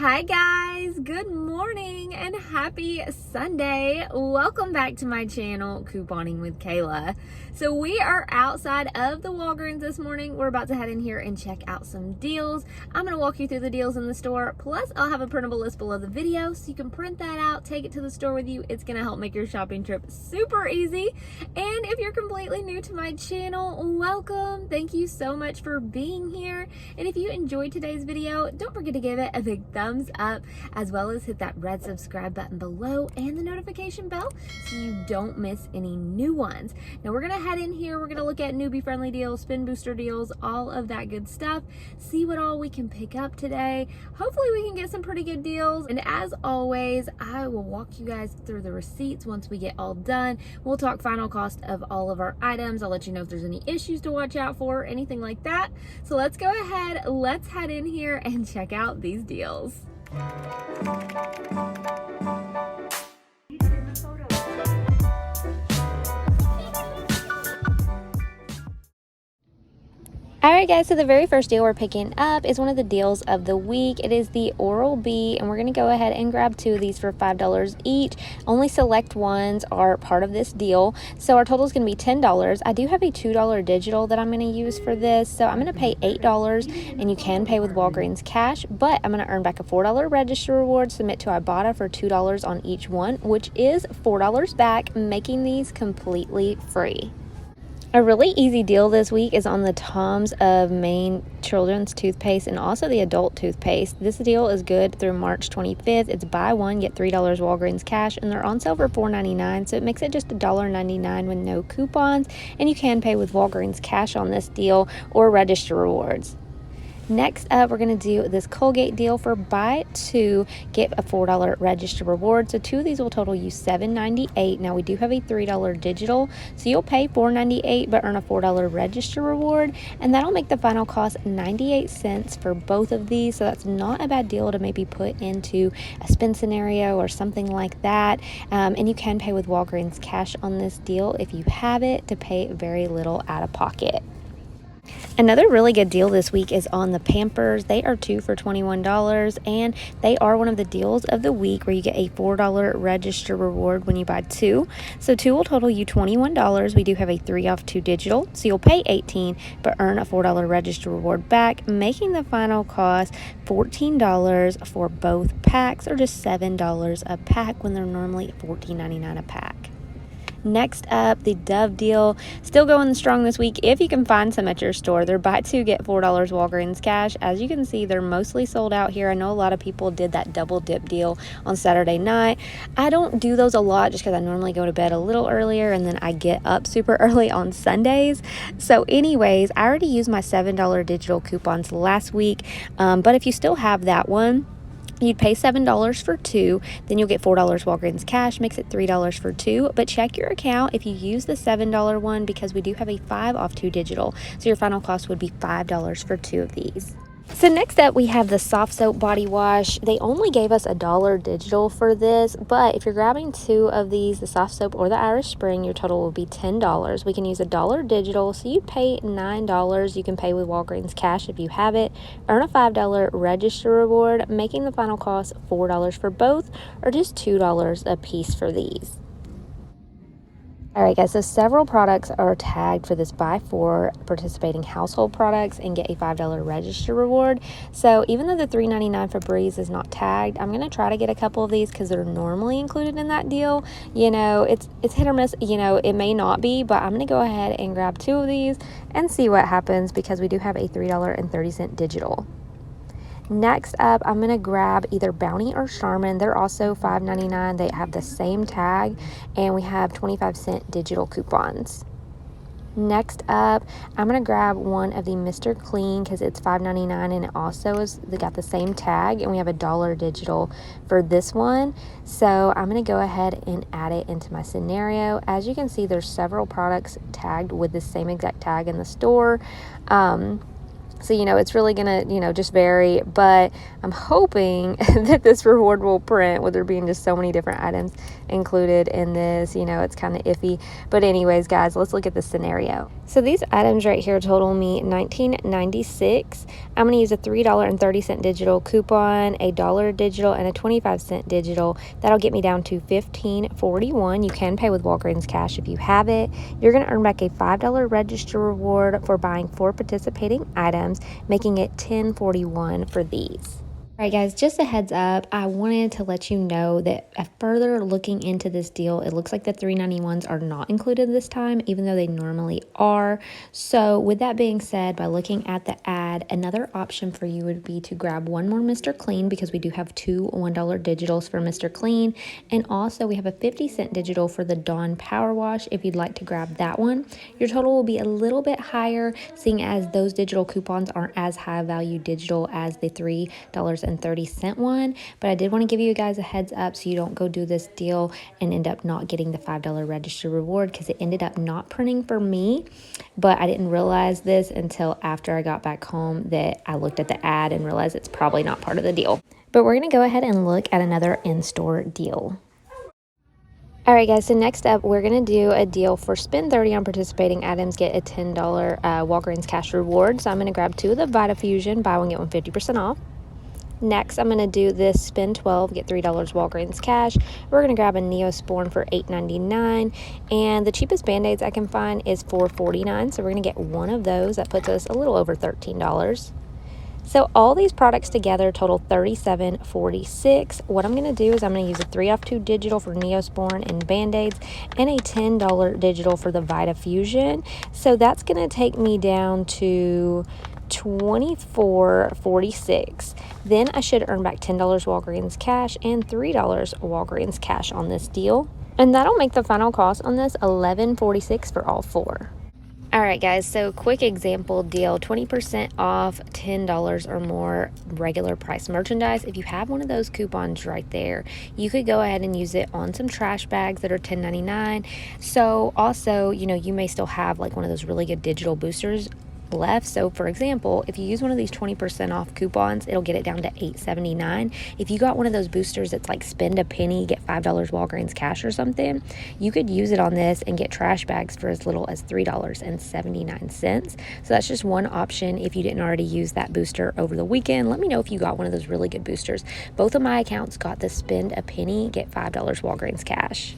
Hi guys, good morning and happy Sunday. Welcome back to my channel, Couponing with Kayla. So we are outside of the Walgreens this morning. We're about to head in here and check out some deals. I'm going to walk you through the deals in the store. Plus, I'll have a printable list below the video so you can print that out, take it to the store with you. It's going to help make your shopping trip super easy. And if you're completely new to my channel, welcome. Thank you so much for being here. And if you enjoyed today's video, don't forget to give it a big thumbs up, as well as hit that red subscribe button below and the notification bell so you don't miss any new ones. Now we're gonna head in here, we're gonna look at newbie friendly deals, spin booster deals, all of that good stuff, see what all we can pick up today. Hopefully we can get some pretty good deals, and as always, I will walk you guys through the receipts once we get all done. We'll talk final cost of all of our items. I'll let you know if there's any issues to watch out for, anything like that. So let's go ahead, let's head in here and check out these deals. Alright guys, so the very first deal we're picking up is one of the deals of the week. It is the Oral-B, and we're going to go ahead and grab two of these for $5 each. Only select ones are part of this deal, so our total is going to be $10. I do have a $2 digital that I'm going to use for this, so I'm going to pay $8, and you can pay with Walgreens cash, but I'm going to earn back a $4 register reward, submit to Ibotta for $2 on each one, which is $4 back, making these completely free. A really easy deal this week is on the Tom's of Maine children's toothpaste and also the adult toothpaste. This deal is good through March 25th. It's buy one, get $3 Walgreens cash, and they're on sale for $4.99, so it makes it just $1.99 with no coupons, and you can pay with Walgreens cash on this deal or register rewards. Next up, we're going to do this Colgate deal for buy two, get a $4 register reward. So two of these will total you $7.98. Now we do have a $3 digital, so you'll pay $4.98 but earn a $4 register reward, and that'll make the final cost 98 cents for both of these. So that's not a bad deal to maybe put into a spin scenario or something like that. And you can pay with Walgreens cash on this deal if you have it, to pay very little out of pocket. Another really good deal this week is on the Pampers. They are two for $21, and they are one of the deals of the week where you get a $4 register reward when you buy two. So two will total you $21. We do have a 3 off 2 digital, so you'll pay $18 but earn a $4 register reward back, making the final cost $14 for both packs, or just $7 a pack when they're normally $14.99 a pack. Next up, the Dove deal, still going strong this week if you can find some at your store. They're buy two, get $4 Walgreens cash. As you can see, they're mostly sold out here. I know a lot of people did that double dip deal on Saturday night. I don't do those a lot just because I normally go to bed a little earlier and then I get up super early on Sundays. So anyways, I already used my $7 digital coupons last week, but if you still have that one, you'd pay $7 for two, then you'll get $4 Walgreens cash, makes it $3 for two. But check your account if you use the $7 one, because we do have a 5 off 2 digital. So your final cost would be $5 for two of these. So next up, we have the soft soap body wash. They only gave us $1 digital for this, but if you're grabbing two of these, the soft soap or the Irish Spring, your total will be $10. We can use $1 digital, so you pay $9. You can pay with Walgreens cash if you have it, earn a $5 register reward, making the final cost $4 for both, or just $2 a piece for these. Alright guys, so several products are tagged for this buy 4 participating household products and get a $5 register reward. So even though the $3.99 Febreze is not tagged, I'm going to try to get a couple of these because they're normally included in that deal. You know, it's hit or miss. You know, it may not be, but I'm going to go ahead and grab two of these and see what happens, because we do have a $3.30 digital. Next up, I'm going to grab either Bounty or Charmin. They're also $5.99. They have the same tag, and we have 25-cent digital coupons. Next up, I'm going to grab one of the Mr. Clean because it's $5.99, and it also got the same tag, and we have $1 digital for this one. So I'm going to go ahead and add it into my scenario. As you can see, there's several products tagged with the same exact tag in the store. So, you know, it's really going to, just vary, but I'm hoping that this reward will print with there being just so many different items included in this. It's kind of iffy. But anyways, guys, let's look at the scenario. So these items right here total me $19.96. I'm going to use a $3.30 digital coupon, a dollar digital, and a 25-cent digital. That'll get me down to $15.41. You can pay with Walgreens Cash if you have it. You're going to earn back a $5 register reward for buying 4 participating items, making it $10.41 for these. All right, guys, just a heads up, I wanted to let you know that further looking into this deal, it looks like the $3.91s are not included this time, even though they normally are. So with that being said, by looking at the ad, another option for you would be to grab one more Mr. Clean, because we do have 2 $1 digitals for Mr. Clean. And also we have a 50-cent digital for the Dawn Power Wash if you'd like to grab that one. Your total will be a little bit higher, seeing as those digital coupons aren't as high value digital as the $3.30 one, but I did want to give you guys a heads up so you don't go do this deal and end up not getting the $5 register reward, because it ended up not printing for me. But I didn't realize this until after I got back home, that I looked at the ad and realized it's probably not part of the deal. But we're going to go ahead and look at another in-store deal. All right, guys, so next up, we're going to do a deal for spend 30 on participating items, get a $10 Walgreens cash reward. So I'm going to grab 2 of the Vitafusion, buy one, get one 50% off. Next, I'm going to do this spend 12, get $3 Walgreens cash. We're going to grab a Neosporin for $8.99, and the cheapest Band-Aids I can find is $4.49, so we're going to get one of those. That puts us a little over $13. So all these products together total $37.46. What I'm going to do is I'm going to use a 3-off-2 digital for Neosporin and Band-Aids, and a $10 digital for the Vitafusion. So that's going to take me down to $24.46. Then I should earn back $10 Walgreens cash and $3 Walgreens cash on this deal. And that'll make the final cost on this $11.46 for all 4. All right, guys, so quick example deal, 20% off $10 or more regular price merchandise. If you have one of those coupons right there, you could go ahead and use it on some trash bags that are $10.99. So also, you may still have like one of those really good digital boosters left. So for example, if you use one of these 20% off coupons, it'll get it down to $8.79. If you got one of those boosters that's like spend a penny, get $5 Walgreens cash or something, you could use it on this and get trash bags for as little as $3.79. So that's just one option. If you didn't already use that booster over the weekend, let me know if you got one of those really good boosters. Both of my accounts got the spend a penny, get $5 Walgreens cash.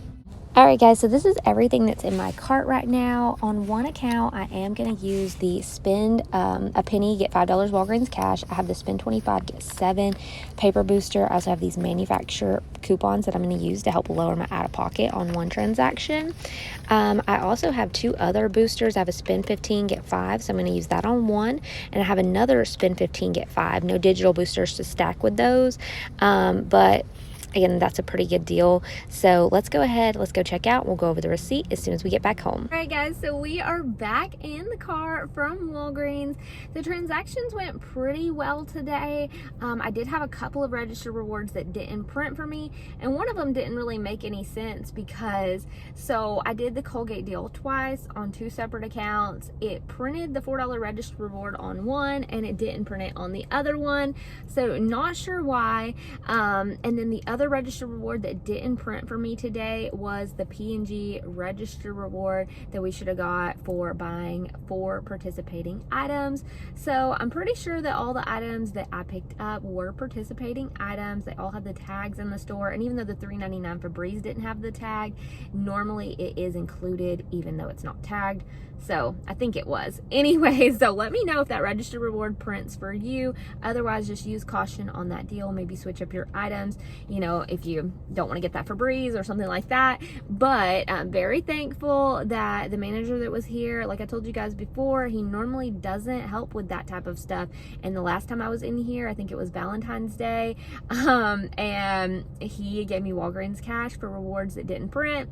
All right, guys, so this is everything that's in my cart right now. On one account, I am going to use the spend a penny, get $5 Walgreens cash. I have the spend 25, get 7 paper booster. I also have these manufacturer coupons that I'm going to use to help lower my out-of-pocket on one transaction. I also have 2 other boosters. I have a spend 15, get 5, so I'm going to use that on one. And I have another spend 15, get 5. No digital boosters to stack with those, but again, that's a pretty good deal. So let's go ahead, let's go check out. We'll go over the receipt as soon as we get back home. All right, guys, so we are back in the car from Walgreens. The transactions went pretty well today. I did have a couple of register rewards that didn't print for me, and one of them didn't really make any sense because, so I did the Colgate deal twice on 2 separate accounts. It printed the $4 register reward on one, and it didn't print it on the other one. So not sure why. And then the other register reward that didn't print for me today was the P&G register reward that we should have got for buying 4 participating items. So I'm pretty sure that all the items that I picked up were participating items. They all had the tags in the store, and even though the $3.99 Febreze didn't have the tag, normally it is included even though it's not tagged. So I think it was. Anyway, so let me know if that register reward prints for you. Otherwise, just use caution on that deal. Maybe switch up your items, if you don't want to get that Febreze or something like that. But I'm very thankful that the manager that was here, like I told you guys before, he normally doesn't help with that type of stuff. And the last time I was in here, I think it was Valentine's Day, and he gave me Walgreens cash for rewards that didn't print.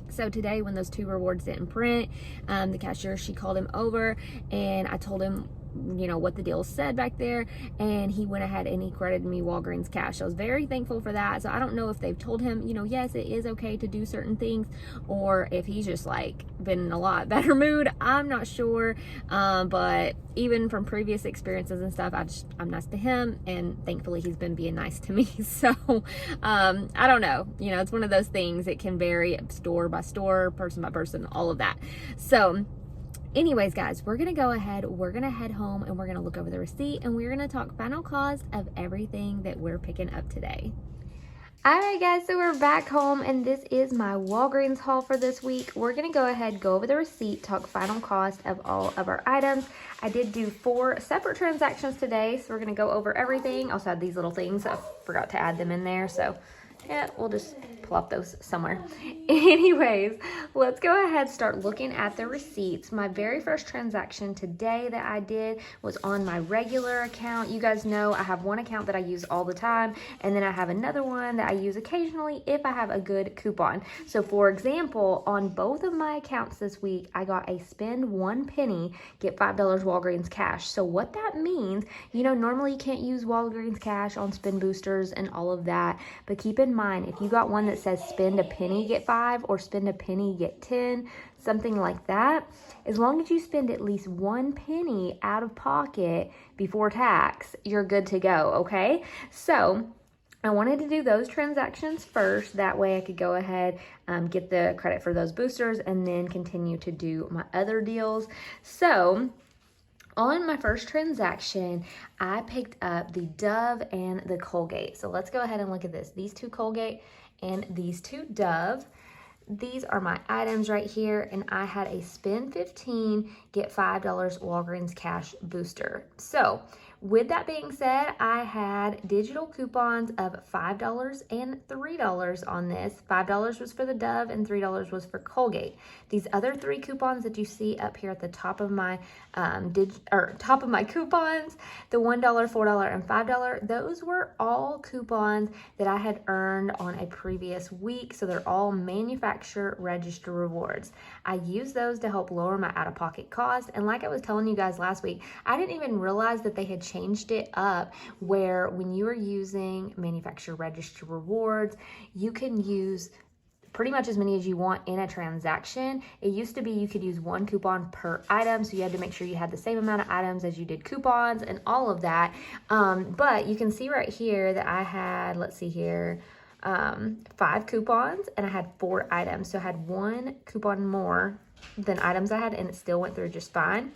So today, when those 2 rewards didn't print, the cashier, she called him over, and I told him what the deal said back there, and he went ahead and he credited me Walgreens cash. So I was very thankful for that. So I don't know if they've told him, yes, it is okay to do certain things, or if he's just like been in a lot better mood. I'm not sure, but even from previous experiences and stuff, I'm nice to him, and thankfully he's been being nice to me. So I don't know, it's one of those things. It can vary store by store, person by person, all of that. So Anyways, guys, we're gonna go ahead, we're gonna head home, and we're gonna look over the receipt, and we're gonna talk final cost of everything that we're picking up today. All right, guys, so we're back home, and this is my Walgreens haul for this week. We're gonna go ahead, go over the receipt, talk final cost of all of our items. I did do 4 separate transactions today, so we're gonna go over everything. Also had these little things, I forgot to add them in there, so yeah, we'll just plop those somewhere. Anyways, let's go ahead, start looking at the receipts. My very first transaction today that I did was on my regular account. You guys know I have one account that I use all the time, and then I have another one that I use occasionally if I have a good coupon. So for example, on both of my accounts this week, I got a spend 1 penny, get $5 Walgreens cash. So what that means, you know, normally you can't use Walgreens cash on spend boosters and all of that, but keep in mind, if you got one that says spend a penny, get 5, or spend a penny, get 10, something like that, as long as you spend at least 1 penny out of pocket before tax, you're good to go, okay? So I wanted to do those transactions first. That way I could go ahead, get the credit for those boosters, and then continue to do my other deals. So on my first transaction, I picked up the Dove and the Colgate. So let's go ahead and look at this. These 2 Colgate and these 2 Dove. These are my items right here, and I had a spend 15, get $5 Walgreens cash booster. So with that being said, I had digital coupons of $5 and $3 on this. $5 was for the Dove and $3 was for Colgate. These other 3 coupons that you see up here at the top of my top of my coupons, the $1, $4, and $5, those were all coupons that I had earned on a previous week. So they're all manufacturer register rewards. I use those to help lower my out-of-pocket cost. And like I was telling you guys last week, I didn't even realize that they had changed it up where when you are using manufacturer register rewards, you can use pretty much as many as you want in a transaction. It used to be you could use 1 coupon per item, so you had to make sure you had the same amount of items as you did coupons and all of that. But you can see right here that I had, let's see here, 5 coupons and I had 4 items. So I had 1 coupon more than items I had, and it still went through just fine.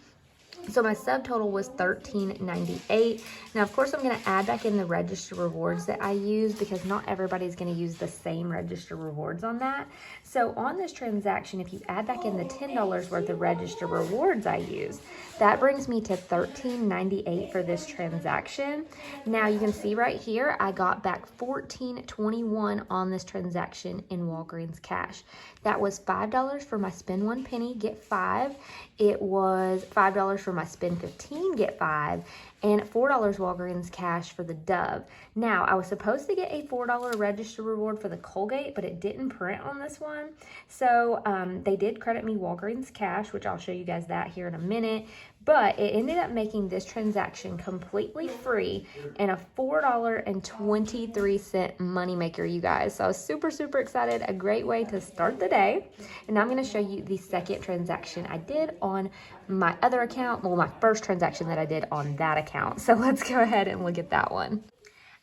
So my subtotal was $13.98. Now, of course, I'm going to add back in the register rewards that I use because not everybody's going to use the same register rewards on that. So on this transaction, if you add back in the $10 worth of register rewards I use, that brings me to $13.98 for this transaction. Now, you can see right here, I got back $14.21 on this transaction in Walgreens cash. That was $5 for my spend 1 penny, get 5. It was $5 for my spend 15, get 5, and $4 Walgreens cash for the Dove. Now, I was supposed to get a $4 register reward for the Colgate, but it didn't print on this one. So they did credit me Walgreens cash, which I'll show you guys that here in a minute. But it ended up making this transaction completely free and a $4.23 moneymaker, you guys. So I was super, super excited. A great way to start the day. And now I'm going to show you the second transaction I did on my other account. Well, my first transaction that I did on that account. So let's go ahead and look at that one.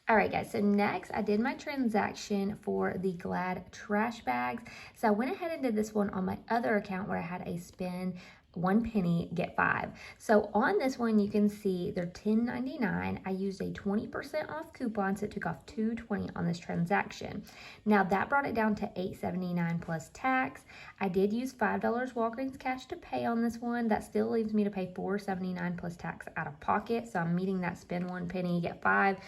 All right, guys, so next I did my transaction for the Glad trash bags. So I went ahead and did this one on my other account where I had a spend 1 penny, get 5. So on this one, you can see they're $10.99. I used a 20% off coupon, so it took off $2.20 on this transaction. Now that brought it down to $8.79 plus tax. I did use $5 Walgreens cash to pay on this one. That still leaves me to pay $4.79 plus tax out of pocket. So I'm meeting that spend 1 penny, get 5.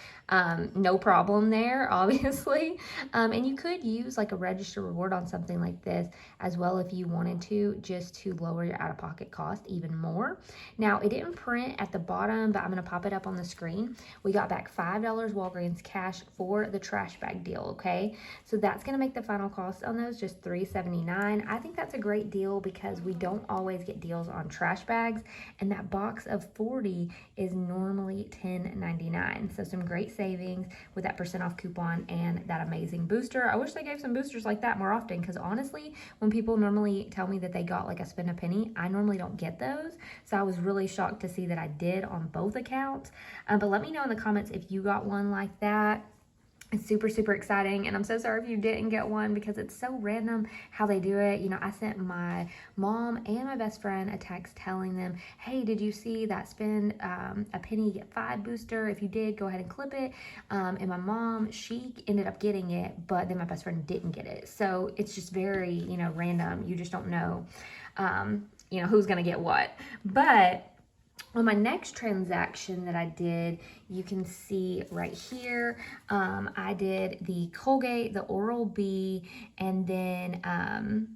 No problem there, obviously. And you could use like a register reward on something like this as well if you wanted to, just to lower your out-of-pocket cost even more. Now, it didn't print at the bottom, but I'm going to pop it up on the screen. We got back $5 Walgreens cash for the trash bag deal, okay? So that's going to make the final cost on those just $3.79. I think that's a great deal because we don't always get deals on trash bags, and that box of 40 is normally $10.99. So some great savings with that percent off coupon and that amazing booster. I wish they gave some boosters like that more often because honestly, when people normally tell me that they got like a spend a penny, I normally don't get those. So I was really shocked to see that I did on both accounts. But let me know in the comments if you got one like that. It's super, super exciting, and I'm so sorry if you didn't get one because it's so random how they do it. You know, I sent my mom and my best friend a text telling them, hey, did you see that spend a penny get 5 booster? If you did, go ahead and clip it. And my mom, she ended up getting it, but then my best friend didn't get it. So it's just very, you know, random. You just don't know, you know, who's going to get what. But on my next transaction that I did, you can see right here, I did the Colgate, the Oral-B, and then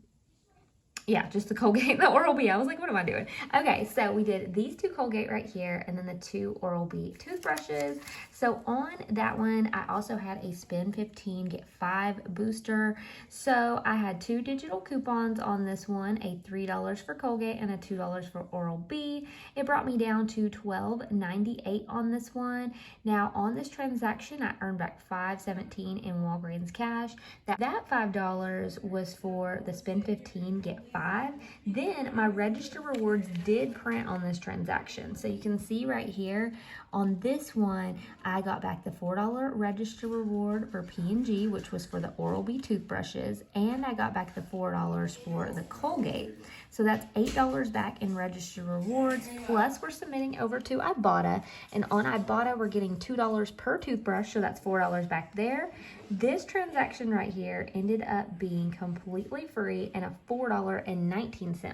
yeah, just the Colgate, the Oral-B. I was like, what am I doing? Okay, so we did these 2 Colgate right here, and then the 2 Oral-B toothbrushes. So on that one, I also had a spend 15, get 5 booster. So I had 2 digital coupons on this one, a $3 for Colgate and a $2 for Oral-B. It brought me down to $12.98 on this one. Now on this transaction, I earned back $5.17 in Walgreens cash. That $5 was for the spend 15, get 5. Then my register rewards did print on this transaction. So you can see right here on this one, I got back the $4 register reward for P&G, which was for the Oral-B toothbrushes, and I got back the $4 for the Colgate. So that's $8 back in register rewards, plus we're submitting over to Ibotta, and on Ibotta we're getting $2 per toothbrush, so that's $4 back there. This transaction right here ended up being completely free and a $4.19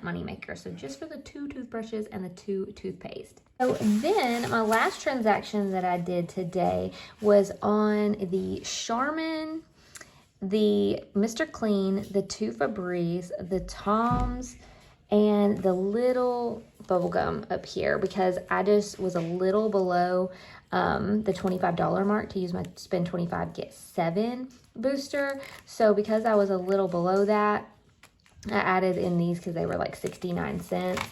moneymaker. So just for the 2 toothbrushes and the 2 toothpaste. So then my last transaction that I did today was on the Charmin, the Mr. Clean, the 2 Febreze, the Toms, and the little bubblegum up here because I just was a little below the $25 mark to use my spend 25 get 7 booster. So because I was a little below that, I added in these because they were like 69 cents.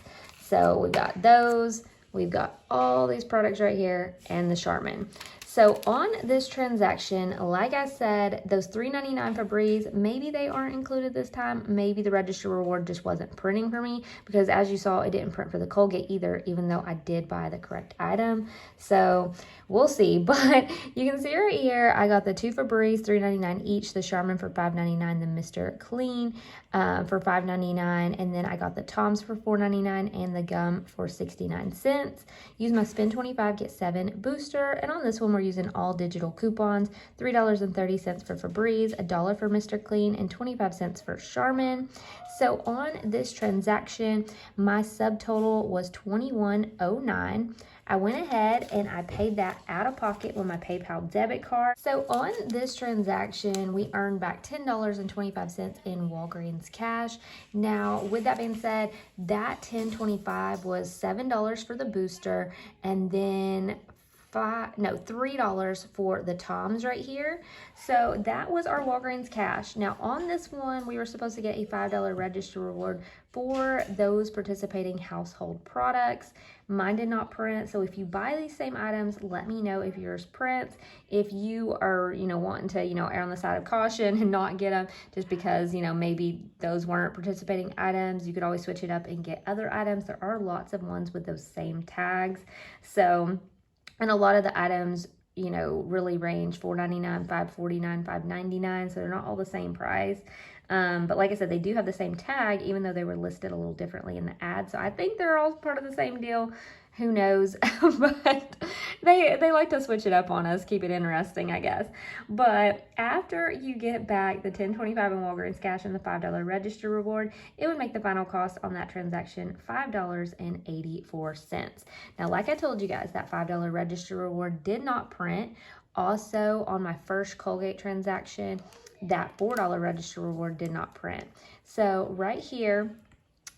So we got those. We've got all these products right here and the Charmin. So on this transaction, like I said, those $3.99 Febreze, maybe they aren't included this time. Maybe the register reward just wasn't printing for me because as you saw, it didn't print for the Colgate either, even though I did buy the correct item. So we'll see. But you can see right here, I got the 2 Febreze, $3.99 each, the Charmin for $5.99, the Mr. Clean for $5.99, and then I got the Toms for $4.99 and the gum for 69 cents. Use my spend 25 get 7 booster, and on this one we're using all digital coupons, $3.30 for Febreze, $1 for Mr. Clean, and 25 cents for Charmin. So on this transaction, my subtotal was $21.09. I went ahead and I paid that out of pocket with my PayPal debit card. So on this transaction, we earned back $10.25 in Walgreens cash. Now, with that being said, that $10.25 was $7 for the booster and then $3 for the Toms right here. So that was our Walgreens cash. Now on this one, we were supposed to get a $5 register reward for those participating household products. Mine did not print. So if you buy these same items, let me know if yours prints. If you are, wanting to, err on the side of caution and not get them just because, maybe those weren't participating items, you could always switch it up and get other items. There are lots of ones with those same tags. So, and a lot of the items, really range $4.99, $5.49, $5.99. So they're not all the same price. But like I said, they do have the same tag, even though they were listed a little differently in the ad. So I think they're all part of the same deal. Who knows? But they like to switch it up on us, keep it interesting, I guess. But after you get back the $10.25 in Walgreens cash and the $5 register reward, it would make the final cost on that transaction $5.84. Now, like I told you guys, that $5 register reward did not print. Also, on my first Colgate transaction, that $4 register reward did not print. So right here,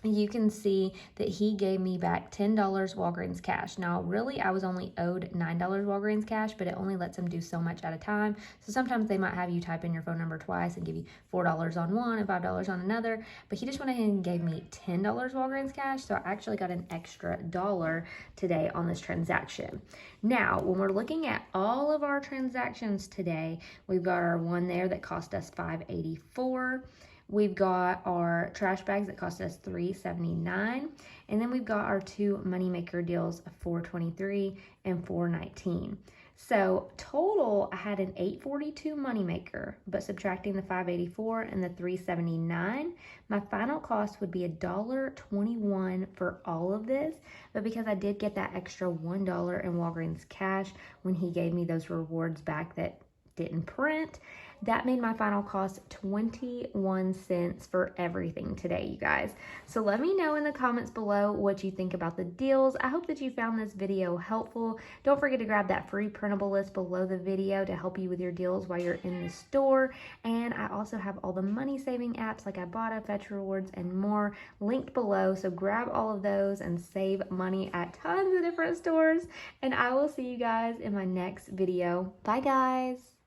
you can see that he gave me back $10 Walgreens cash. Now, really, I was only owed $9 Walgreens cash, but it only lets them do so much at a time. So sometimes they might have you type in your phone number twice and give you $4 on one and $5 on another. But he just went ahead and gave me $10 Walgreens cash. So I actually got an extra $1 today on this transaction. Now, when we're looking at all of our transactions today, we've got our one there that cost us $5.84. We've got our trash bags that cost us $3.79. And then we've got our 2 moneymaker deals of $4.23 and $4.19. So total, I had an $8.42 moneymaker, but subtracting the $5.84 and the $3.79, my final cost would be $1.21 for all of this. But because I did get that extra $1 in Walgreens cash when he gave me those rewards back that didn't print, that made my final cost 21 cents for everything today, you guys. So let me know in the comments below what you think about the deals. I hope that you found this video helpful. Don't forget to grab that free printable list below the video to help you with your deals while you're in the store. And I also have all the money saving apps like Ibotta, Fetch Rewards, and more linked below. So grab all of those and save money at tons of different stores. And I will see you guys in my next video. Bye, guys.